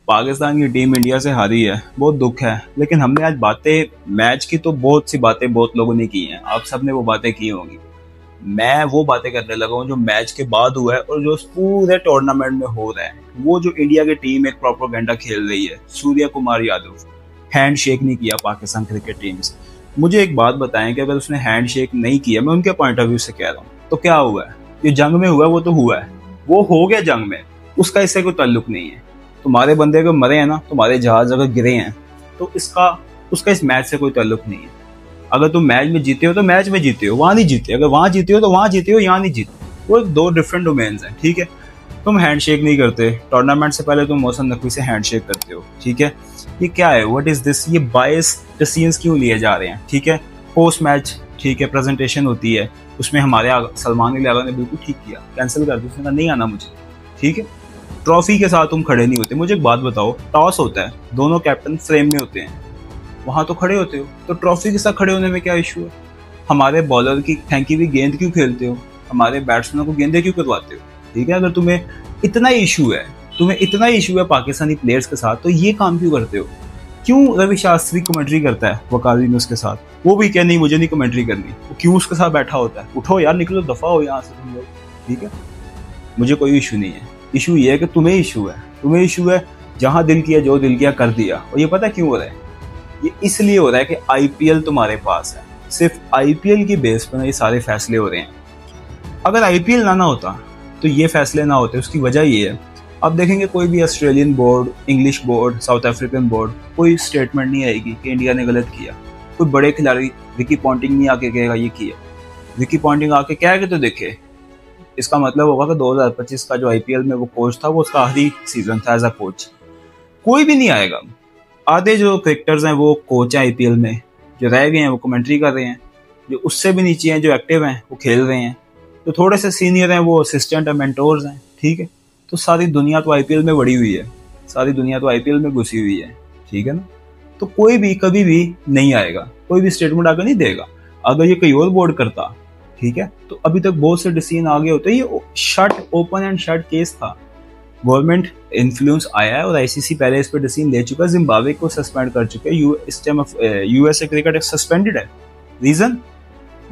पाकिस्तान की team India से हारी है, बहुत दुख है। लेकिन हमने आज बातें मैच की तो बहुत सी बातें बहुत लोगों ने की हैं, आप सबने वो बातें की होंगी। मैं वो बातें करने लगा हूँ जो मैच के बाद हुआ है और जो पूरे टूर्नामेंट में हो रहा है। वो जो इंडिया की टीम एक प्रोपेगेंडा खेल रही है, सूर्य कुमार यादव हैंड शेक नहीं किया पाकिस्तान क्रिकेट टीम से। मुझे एक बात बताएं कि अगर उसने हैंड शेक नहीं किया, मैं उनके पॉइंट ऑफ व्यू से कह रहा हूँ, तो क्या हुआ है? ये जंग में हुआ है वो तो हुआ है, वो हो गया जंग में, उसका इससे कोई ताल्लुक नहीं है। तुम्हारे बंदे अगर मरे हैं ना, तुम्हारे जहाज अगर गिरे हैं, तो उसका इस मैच से कोई ताल्लुक नहीं है। अगर तुम मैच में जीते हो तो मैच में जीते हो, वहां नहीं जीते। अगर वहां जीते हो तो वहां जीते हो, यहाँ नहीं जीते। वो दो डिफरेंट डोमेन्स हैं, ठीक है। तुम हैंडशेक नहीं करते, टूर्नामेंट से पहले तुम मौसम नकवी से हैंडशेक करते हो, ठीक है। ये क्या है? What is this? ये बायस डिसीजंस क्यों लिए जा रहे हैं? ठीक है, पोस्ट मैच ठीक है प्रेजेंटेशन होती है, उसमें हमारे सलमान अली आगा ने बिल्कुल ठीक किया, कैंसिल कर दिया, उसने कहा नहीं आना मुझे, ठीक है। ट्रॉफी के साथ तुम खड़े नहीं होते। मुझे एक बात बताओ, टॉस होता है, दोनों कैप्टन फ्रेम में होते हैं, वहां तो खड़े होते हो, तो ट्रॉफी के साथ खड़े होने में क्या इशू है? हमारे बॉलर की फेंकी हुई गेंद क्यों खेलते हो? हमारे बैट्समैनों को गेंदे क्यों करवाते हो? ठीक है, अगर तुम्हें इतना इशू है पाकिस्तानी प्लेयर्स के साथ, तो ये काम क्यों करते हो? क्यों रवि शास्त्री कमेंट्री करता है वकार यूनुस के साथ? वो भी क्या नहीं, मुझे नहीं कमेंट्री करनी, वो क्यों उसके साथ बैठा होता है? उठो यार, निकलो, दफा हो यहाँ से तुम लोग, ठीक है। मुझे कोई इशू नहीं है, इशू ये है कि तुम्हें इशू है। जहां दिल किया, जो दिल किया कर दिया। और ये पता क्यों हो रहा है? ये इसलिए हो रहा है कि आईपीएल तुम्हारे पास है, सिर्फ आईपीएल की बेस पर ये सारे फैसले हो रहे हैं। अगर आईपीएल ना होता तो ये फैसले ना होते। उसकी वजह ये है, अब देखेंगे कोई भी Australian board, English board, south African board, कोई स्टेटमेंट नहीं आएगी कि इंडिया ने गलत किया। कोई बड़े खिलाड़ी रिकी पॉन्टिंग नहीं आके कहेगा ये किया। रिकी पॉन्टिंग आके कहेगा तो देखे, इसका मतलब होगा कि 2025 का जो आईपीएल में वो कोच था, वो उसका आखिरी सीजन था एज अ कोच। कोई भी नहीं आएगा। आधे जो क्रिकेटर्स हैं वो कोच हैं आईपीएल में, जो रह गए हैं वो कमेंट्री कर रहे हैं, जो उससे भी नीचे हैं, जो एक्टिव हैं वो खेल रहे हैं, जो थोड़े से सीनियर हैं वो असिस्टेंट और मेंटोर्स हैं, ठीक है। तो सारी दुनिया तो आईपीएल में बड़ी हुई है, सारी दुनिया तो आईपीएल में घुसी हुई है, ठीक है ना। तो कोई भी कभी भी नहीं आएगा, कोई भी स्टेटमेंट आकर नहीं देगा। अगर ये कोई और बोर्ड करता, ठीक है, तो अभी तक बहुत से डिसीजन आगे होते। ये shut open and shut case था। गवर्नमेंट इन्फ्लुएंस आया है और आईसीसी पहले इस पर डिसीजन ले चुका है, जिम्बाब्वे को सस्पेंड कर चुके हैं। इस टाइम यूएसए क्रिकेट सस्पेंडेड है, रीजन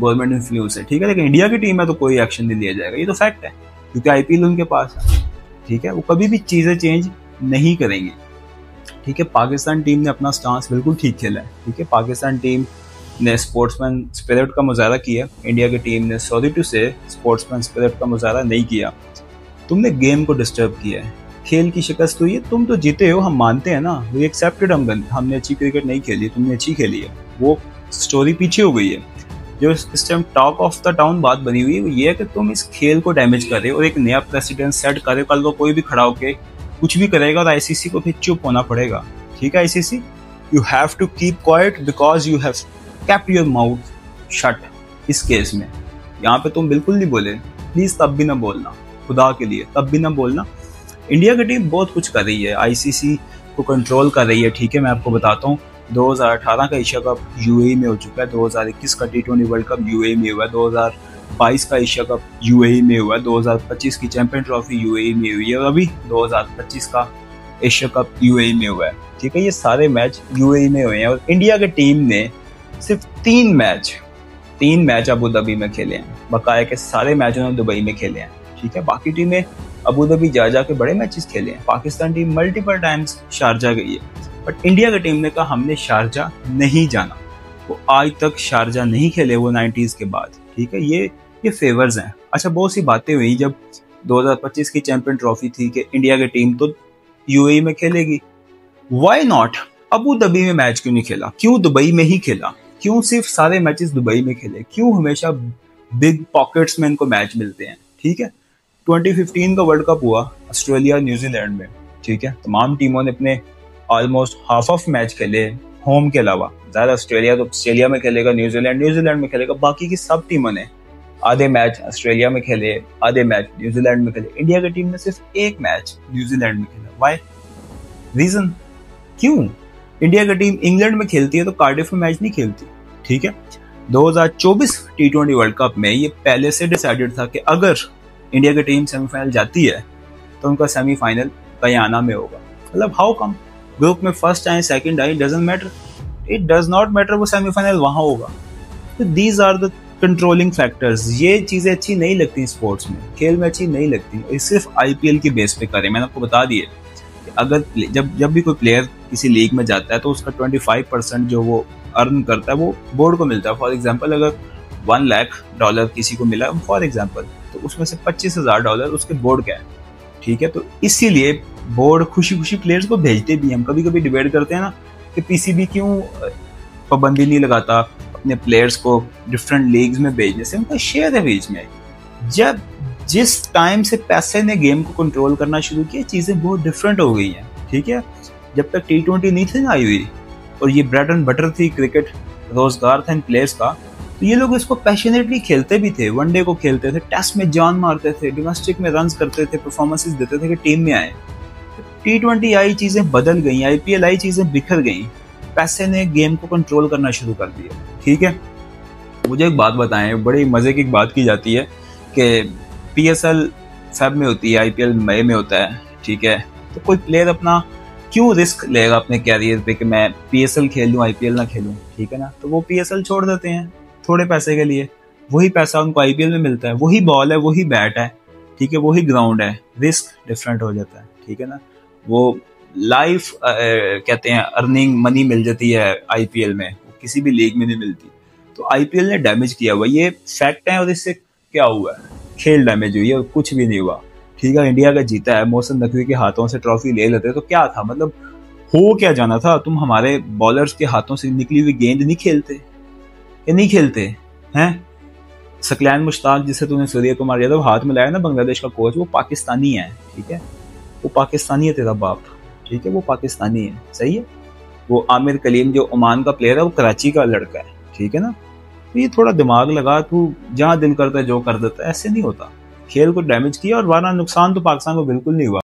गवर्नमेंट इन्फ्लुएंस है, ठीक है। लेकिन इंडिया की टीम है तो कोई एक्शन नहीं लिया जाएगा, ये तो फैक्ट है, क्योंकि आईपीएल उनके पास है, ठीक है। वो कभी भी चीजें चेंज नहीं करेंगे, ठीक है। पाकिस्तान टीम ने अपना स्टांस बिल्कुल ठीक खेला है, ठीक है। पाकिस्तान टीम ने स्पोर्ट्समैन स्पिरिट का मुजाहरा किया। इंडिया की टीम ने सॉरी टू से स्पोर्ट्समैन स्पिरिट का मुजाहरा नहीं किया। तुमने गेम को डिस्टर्ब किया है, खेल की शिकस्त हुई है। तुम तो जीते हो, हम मानते हैं ना, वी एक्सेप्टेड। हमने अच्छी क्रिकेट नहीं खेली, तुमने अच्छी खेली है, वो स्टोरी पीछे हो गई है। जो इस time talk of the town बात बनी हुई है वो ये है कि तुम इस खेल को डैमेज कर रहे हो और एक नया प्रेसिडेंट सेट कर रहे हो। कल को कोई भी खड़ा होके कुछ भी करेगा और आईसीसी को फिर चुप होना पड़ेगा, ठीक है। ICC, you have to keep quiet because you have kept your mouth shut. इस केस में यहाँ पे तुम बिल्कुल नहीं बोले, प्लीज तब भी ना बोलना, खुदा के लिए तब भी ना बोलना। इंडिया की टीम बहुत कुछ कर रही है, आईसीसी को कंट्रोल कर रही है, ठीक है। मैं आपको बताता हूँ, 2018 का एशिया कप यूएई में हो चुका है, 2021 का टी20 वर्ल्ड कप यूएई में हुआ है, 2022 का एशिया कप यूएई में हुआ है, 2025 की चैंपियन ट्रॉफी यूएई में हुई है और अभी 2025 का एशिया कप यूएई में हुआ है, ठीक है। ये सारे मैच यूएई में हुए हैं और इंडिया की टीम ने सिर्फ तीन मैच अबू धाबी में खेले हैं। बकाया के सारे मैच उन्होंने दुबई में खेले हैं, ठीक है। बाकी टीमें अबू धाबी जा के बड़े मैचेस खेले हैं। Pakistan team multiple times Sharjah गई है, बट इंडिया की टीम ने कहा हमने शारजा नहीं जाना। वो आज तक शारजा नहीं खेले, वो 90s के बाद, ठीक है। ये फेवर्स हैं। अच्छा, बहुत सी बातें हुई जब 2025 की चैंपियन ट्रॉफी थी कि इंडिया की टीम तो यूएई में खेलेगी, व्हाई नॉट अबू धाबी में मैच क्यों नहीं खेला? क्यों दुबई में ही खेला? क्यों सिर्फ सारे मैचेस दुबई में खेले? क्यों हमेशा बिग पॉकेट्स में इनको मैच मिलते हैं, ठीक है। 2015 का वर्ल्ड कप हुआ ऑस्ट्रेलिया न्यूजीलैंड में, ठीक है। तमाम टीमों ने अपने ऑलमोस्ट हाफ ऑफ मैच खेले होम के अलावा। ज़्यादा ऑस्ट्रेलिया तो ऑस्ट्रेलिया में खेलेगा, न्यूजीलैंड में खेलेगा। बाकी की सब टीमों ने आधे मैच ऑस्ट्रेलिया में खेले, आधे मैच न्यूजीलैंड में खेले। इंडिया की टीम ने सिर्फ एक मैच न्यूजीलैंड में खेला। व्हाई? रीजन क्यों? इंडिया की टीम इंग्लैंड में खेलती है तो कार्डिफ में मैच नहीं खेलती, ठीक है। 2024 टी20 वर्ल्ड कप में ये पहले से डिसाइडेड था कि अगर इंडिया की टीम सेमीफाइनल जाती है तो उनका सेमीफाइनल गयाना में होगा। मतलब हाउ कम? ग्रुप में फर्स्ट आए सेकंड आए, doesn't matter, it does not matter, वो सेमीफाइनल वहां होगा। तो these are the controlling factors. ये चीजें अच्छी नहीं लगती स्पोर्ट्स में, खेल में अच्छी नहीं लगती। सिर्फ आईपीएल की बेस पे करें, मैंने आपको बता दिया कि अगर जब भी कोई प्लेयर किसी लीग में जाता है तो उसका 25% जो वो अर्न करता है वो बोर्ड को मिलता है। फॉर एग्जाम्पल अगर $1 लाख किसी को मिला फॉर एग्जाम्पल, तो उसमें से $25,000 उसके बोर्ड का है, ठीक है। तो इसीलिए बोर्ड खुशी खुशी प्लेयर्स को भेजते भी। हम कभी कभी डिबेट करते हैं ना कि पीसीबी क्यों पाबंदी नहीं लगाता अपने प्लेयर्स को डिफरेंट लीग्स में भेजने से, उनका शेयर है बीच में। जब जिस टाइम से पैसे ने गेम को कंट्रोल करना शुरू किया, चीजें बहुत डिफरेंट हो गई हैं, ठीक है। जब तक T20 नहीं थी ना आई हुई और ये ब्रेड एंड बटर थी क्रिकेट, रोजगार था इन प्लेयर्स का, तो ये लोग इसको पैशनेटली खेलते भी थे, वनडे को खेलते थे, टेस्ट में जान मारते थे, डोमेस्टिक में रन करते थे, परफॉर्मेंसेस देते थे कि टीम में आए। T20 आई, चीजें बदल गई, आईपीएल आई, चीजें बिखर गई, पैसे ने गेम को कंट्रोल करना शुरू कर दिया, ठीक है। मुझे एक बात बताएं, बड़ी मजे की बात की जाती है कि पीएसएल फेब में होती है, आईपीएल मई में होता है, ठीक है। तो कोई प्लेयर अपना क्यों रिस्क लेगा अपने कैरियर पे कि मैं पीएसएल खेल लूं आईपीएल ना खेलूं, ठीक है ना। तो वो पीएसएल छोड़ देते हैं थोड़े पैसे के लिए, वही पैसा उनको आईपीएल में मिलता है, वही बॉल है, वही बैट है, ठीक है, वही ग्राउंड है, रिस्क डिफरेंट हो जाता है, ठीक है ना। वो लाइफ कहते हैं अर्निंग मनी मिल जाती है आईपीएल में, किसी भी लीग में नहीं मिलती। तो आईपीएल ने डैमेज किया हुआ, ये फैक्ट है। और इससे क्या हुआ है, खेल डैमेज हुई है और कुछ भी नहीं हुआ, ठीक है। इंडिया का जीता है, मोहसिन नकवी के हाथों से ट्रॉफी ले लेते तो क्या था, मतलब हो क्या जाना था। तुम हमारे बॉलर्स के हाथों से निकली हुई गेंद नहीं खेलते, या नहीं खेलते हैं। सकलैन मुश्ताक जिसे तूने सूर्य कुमार यादव हाथ में लाया ना, बांग्लादेश का कोच, वो पाकिस्तानी है, ठीक है। वो पाकिस्तानी है, तेरा बाप, ठीक है, वो पाकिस्तानी है, सही है। वो आमिर कलीम जो ओमान का प्लेयर है, वो कराची का लड़का है, ठीक है ना। तो ये थोड़ा दिमाग लगा, तू जहाँ दिल करता है जो कर देता है, ऐसे नहीं होता। खेल को डैमेज किया और वरना नुकसान तो पाकिस्तान को बिल्कुल नहीं हुआ।